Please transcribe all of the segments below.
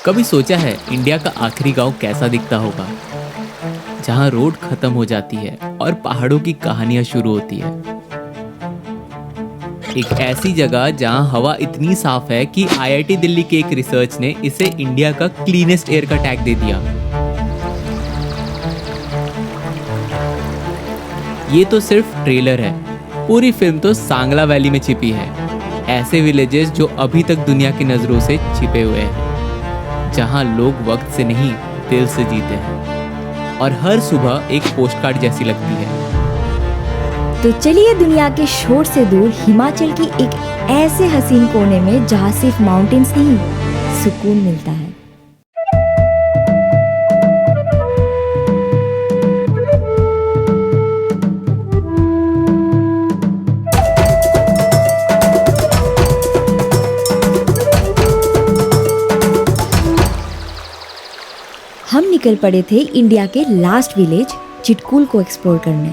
कभी सोचा है इंडिया का आखिरी गांव कैसा दिखता होगा, जहां रोड खत्म हो जाती है और पहाड़ों की कहानियां शुरू होती है। एक ऐसी जगह जहां हवा इतनी साफ है कि आईआईटी दिल्ली के एक रिसर्च ने इसे इंडिया का क्लीनेस्ट एयर का टैग दे दिया। ये तो सिर्फ ट्रेलर है, पूरी फिल्म तो सांगला वैली में छिपी है। ऐसे विलेजेस जो अभी तक दुनिया की नजरों से छिपे हुए हैं, जहां लोग वक्त से नहीं दिल से जीते हैं और हर सुबह एक पोस्टकार्ड जैसी लगती है। तो चलिए दुनिया के शोर से दूर हिमाचल की एक ऐसे हसीन कोने में जहाँ सिर्फ माउंटेन्स नहीं, सुकून मिलता है। हम निकल पड़े थे इंडिया के लास्ट विलेज चिटकुल को एक्सप्लोर करने,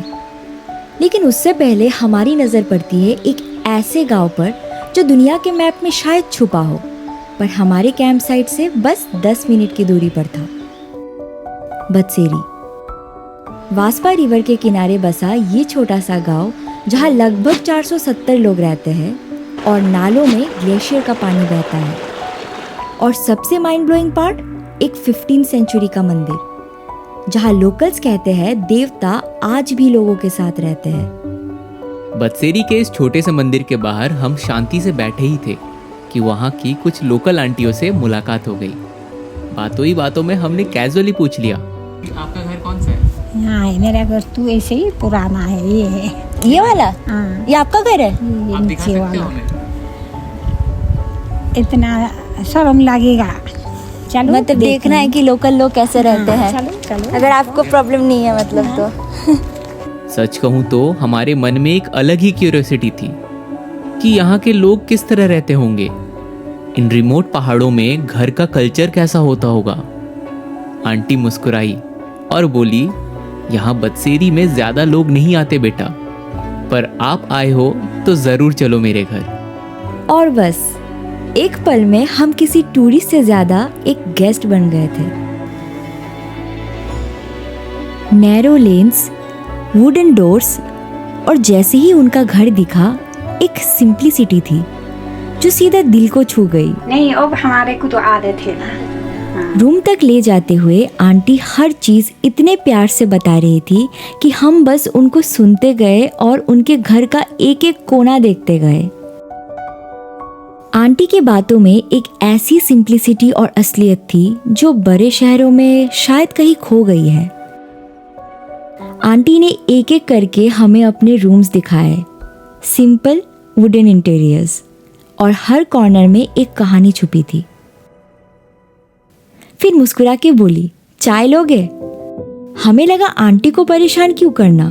लेकिन उससे पहले हमारी नज़र पड़ती है एक ऐसे गांव पर जो दुनिया के मैप में शायद छुपा हो, पर हमारे कैंप साइट से बस 10 मिनट की दूरी पर था। बदसेरी वास्पा रिवर के किनारे बसा ये छोटा सा गांव, जहां लगभग 470 लोग रहते हैं और नालों में ग्लेशियर का पानी बहता है। और सबसे माइंड ब्लोइंग पार्ट, एक 15वीं सेंचुरी का मंदिर, जहां लोकल्स कहते हैं देवता आज भी लोगों के साथ रहते हैं। बदसेरी के इस छोटे से मंदिर के बाहर हम शांति से बैठे ही थे कि वहाँ की कुछ लोकल आंटियों से मुलाकात हो गई। बातों ही बातों में हमने कैजुअली पूछ लिया, आपका घर कौन सा है? हाँ, मेरा घर तो ऐसे ही पुराना है। ये वाला? हाँ, ये आपका घर है? ये नीचे वाला। इतना शर्म लगेगा। चलो, मतलब देखना है कि लोकल लोग कैसे रहते हैं। चलो चलो, अगर आपको प्रॉब्लम नहीं है मतलब तो। सच कहूँ तो हमारे मन में एक अलग ही क्यूरियोसिटी थी कि यहाँ के लोग किस तरह रहते होंगे। इन रिमोट पहाड़ों में घर का कल्चर कैसा होता होगा। आंटी मुस्कुराई और बोली, यहाँ बदसेरी में ज्यादा लोग नहीं आते बेटा, पर आप आए हो तो जरूर चलो मेरे घर। और बस एक पल में हम किसी टूरिस्ट से ज्यादा एक गेस्ट बन गए थे। नैरो लेन्स, वुडन डोर्स और जैसे ही उनका घर दिखा, एक सिंप्लिसिटी थी जो सीधा दिल को छू गई। नहीं, अब हमारे को तो आदत है ना। रूम तक ले जाते हुए आंटी हर चीज इतने प्यार से बता रही थी कि हम बस उनको सुनते गए और उनके घर का एक एक कोना देखते गए। आंटी की बातों में एक ऐसी सिंप्लिसिटी और असलियत थी जो बड़े शहरों में शायद कहीं खो गई है। आंटी ने एक एक करके हमें अपने रूम्स दिखाए, सिंपल वुडन इंटीरियर्स, और हर कॉर्नर में एक कहानी छुपी थी। फिर मुस्कुरा के बोली, चाय लोगे? हमें लगा आंटी को परेशान क्यों करना,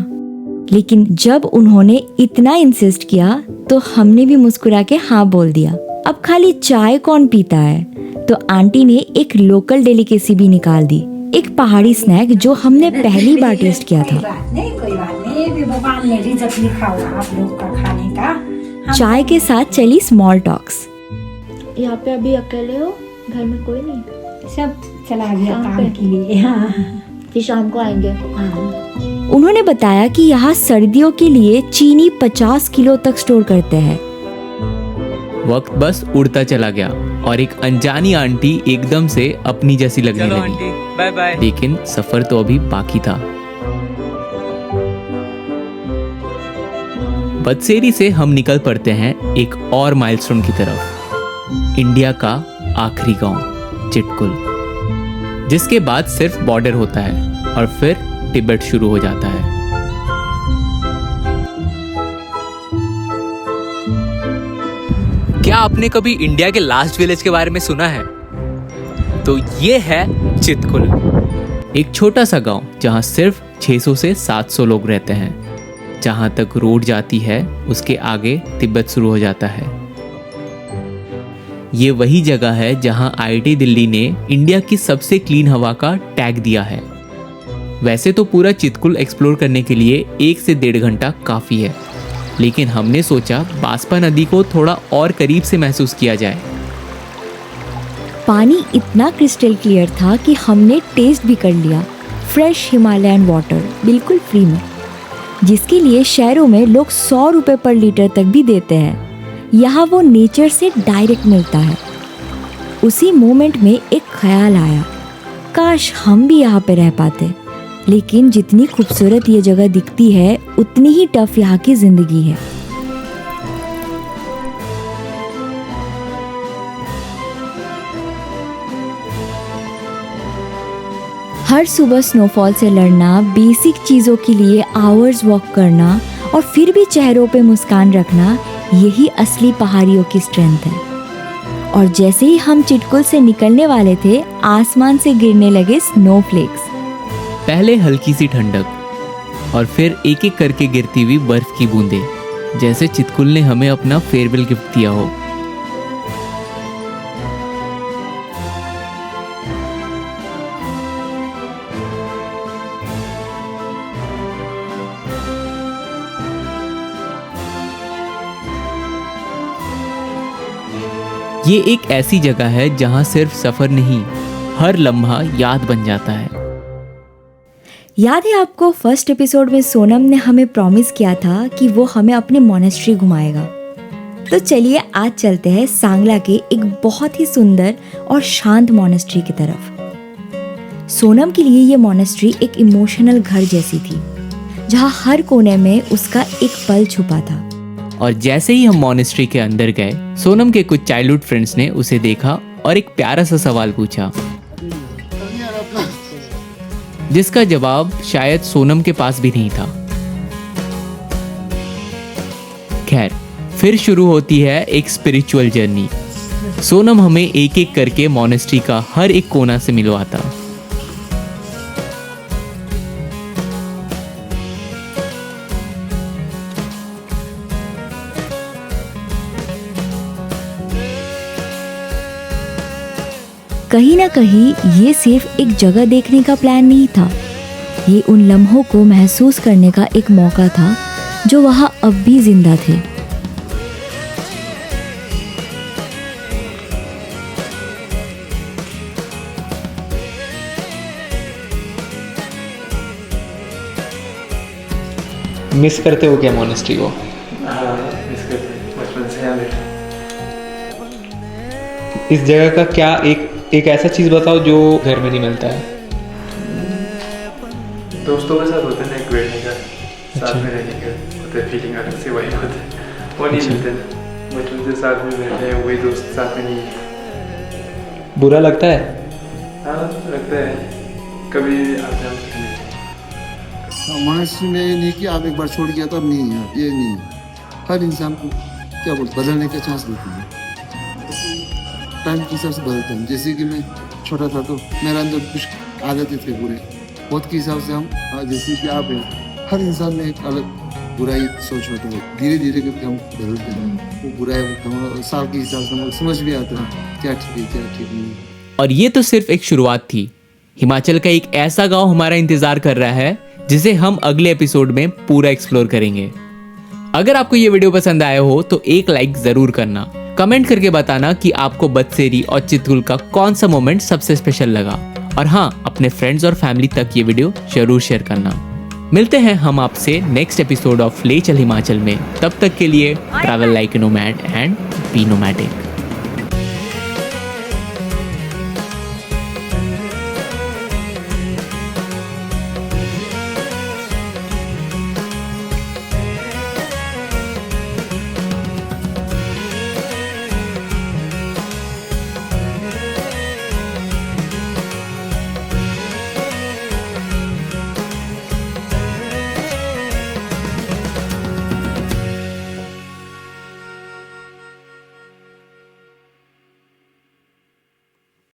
लेकिन जब उन्होंने इतना इंसिस्ट किया तो हमने भी मुस्कुरा के हाँ बोल दिया। अब खाली चाय कौन पीता है, तो आंटी ने एक लोकल डेलिकेसी भी निकाल दी, एक पहाड़ी स्नैक जो हमने पहली बार टेस्ट किया था। कोई बात नहीं, भगवान ने रिजल्ट लिखा हुआ आप लोग का खाने का। चाय के साथ चली स्मॉल टॉक्स। यहाँ पे अभी अकेले हो? घर में कोई नहीं? सब चला गया यहाँ काम पे? के लिए। हाँ फिर शाम को आएंगे? हाँ। उन्होंने बताया कि यहाँ सर्दियों के लिए चीनी 50 किलो तक स्टोर करते हैं। वक्त बस उड़ता चला गया और एक अनजानी आंटी एकदम से अपनी जैसी लगने लगी। Bye bye. लेकिन सफर तो अभी बाकी था। बदसेरी से हम निकल पड़ते हैं एक और माइलस्टोन की तरफ, इंडिया का आखिरी गांव चिटकुल, जिसके बाद सिर्फ बॉर्डर होता है और फिर तिब्बत शुरू हो जाता है। क्या आपने कभी इंडिया के लास्ट विलेज के बारे में सुना है? तो ये है चिटकुल, एक छोटा सा गांव जहां सिर्फ 600 से 700 लोग रहते हैं। जहां तक रोड जाती है उसके आगे तिब्बत शुरू हो जाता है। ये वही जगह है जहां आईआईटी दिल्ली ने इंडिया की सबसे क्लीन हवा का टैग दिया है। वैसे तो पूरा चिटकुल एक्सप्लोर करने के लिए 1 से 1.5 घंटा काफ़ी है, लेकिन हमने सोचा बास्पा नदी को थोड़ा और करीब से महसूस किया जाए। पानी इतना क्रिस्टल क्लियर था कि हमने टेस्ट भी कर लिया फ्रेश हिमालयन वाटर बिल्कुल फ्री में, जिसके लिए शहरों में लोग 100 रुपये पर लीटर तक भी देते हैं। यहाँ वो नेचर से डायरेक्ट मिलता है। उसी मोमेंट में एक ख्याल आया, काश हम भी यहाँ पे रह पाते। लेकिन जितनी खूबसूरत ये जगह दिखती है उतनी ही टफ यहाँ की जिंदगी है। हर सुबह स्नोफॉल से लड़ना, बेसिक चीज़ों के लिए आवर्स वॉक करना और फिर भी चेहरों पे मुस्कान रखना, यही असली पहाड़ियों की स्ट्रेंथ है। और जैसे ही हम चिटकुल से निकलने वाले थे, आसमान से गिरने लगे स्नोफ्लेक्स। पहले हल्की सी ठंडक और फिर एक एक करके गिरती हुई बर्फ की बूंदें, जैसे चितकुल ने हमें अपना फेयरवेल गिफ्ट दिया हो। ये एक ऐसी जगह है जहां सिर्फ सफर नहीं, हर लम्हा याद बन जाता है। याद है आपको फर्स्ट एपिसोड में सोनम ने हमें प्रॉमिस किया था कि वो हमें अपने मोनेस्ट्री घुमाएगा। तो चलिए आज चलते हैं सांगला के एक बहुत ही सुंदर और शांत मोनेस्ट्री की तरफ। सोनम के लिए ये मोनेस्ट्री एक इमोशनल घर जैसी थी, जहाँ हर कोने में उसका एक पल छुपा था। और जैसे ही हम मोनेस्ट्री के अंदर गए, सोनम के कुछ चाइल्डहुड फ्रेंड्स ने उसे देखा और एक प्यारा सा सवाल पूछा, जिसका जवाब शायद सोनम के पास भी नहीं था। खैर, फिर शुरू होती है एक स्पिरिचुअल जर्नी। सोनम हमें एक एक करके मोनेस्ट्री का हर एक कोना से मिलवाता। कहीं ना कहीं ये सिर्फ एक जगह देखने का प्लान नहीं था, ये उन लम्हों को महसूस करने का एक मौका था जो वहाँ अब भी जिंदा थे। मिस करते हो क्या मोनेस्ट्री को? मिस करते हैं, बचपन से यहाँ बैठे। इस जगह का क्या एक ऐसा चीज़ बताओ जो घर में नहीं मिलता है। दोस्तों के साथ होते हैं ना, एक बैठने का, साथ में रहने का होता है, फीलिंग अलग से वही होता है, वो नहीं मिलते ना। बचपन से साथ में बैठे हैं, वही दोस्त साथ में नहीं है। बुरा लगता है? हाँ लगता है, कभी आते हैं मोनेस्ट्री में ये नहीं कि आप एक बार छोड़ गया तो अब नहीं है, ये नहीं है। हर इंसान को क्या बोलते बदलने का चांस देती है, टाइम के हिसाब से बदलते हैं। जैसे कि मैं छोटा था तो मेरे अंदर कुछ आदतें थे बुरे, बहुत के हिसाब से हम जैसे कि आप हैं, हर इंसान में एक अलग बुराई सोच होता है। धीरे धीरे करके हम बदलते हैं, वो बुराई हम साल के हिसाब से हम समझ भी आता है क्या ठीक है क्या ठीक नहीं। और ये तो सिर्फ एक शुरुआत थी। हिमाचल का एक ऐसा गांव हमारा इंतजार कर रहा है जिसे हम अगले एपिसोड में पूरा एक्सप्लोर करेंगे। अगर आपको ये वीडियो पसंद आया हो तो एक लाइक जरूर करना, कमेंट करके बताना कि आपको बदसेरी और चितकुल का कौन सा मोमेंट सबसे स्पेशल लगा। और हाँ, अपने फ्रेंड्स और फैमिली तक ये वीडियो जरूर शेयर करना। मिलते हैं हम आपसे नेक्स्ट एपिसोड ऑफ ले चल हिमाचल में। तब तक के लिए travel like a nomad and be nomadic.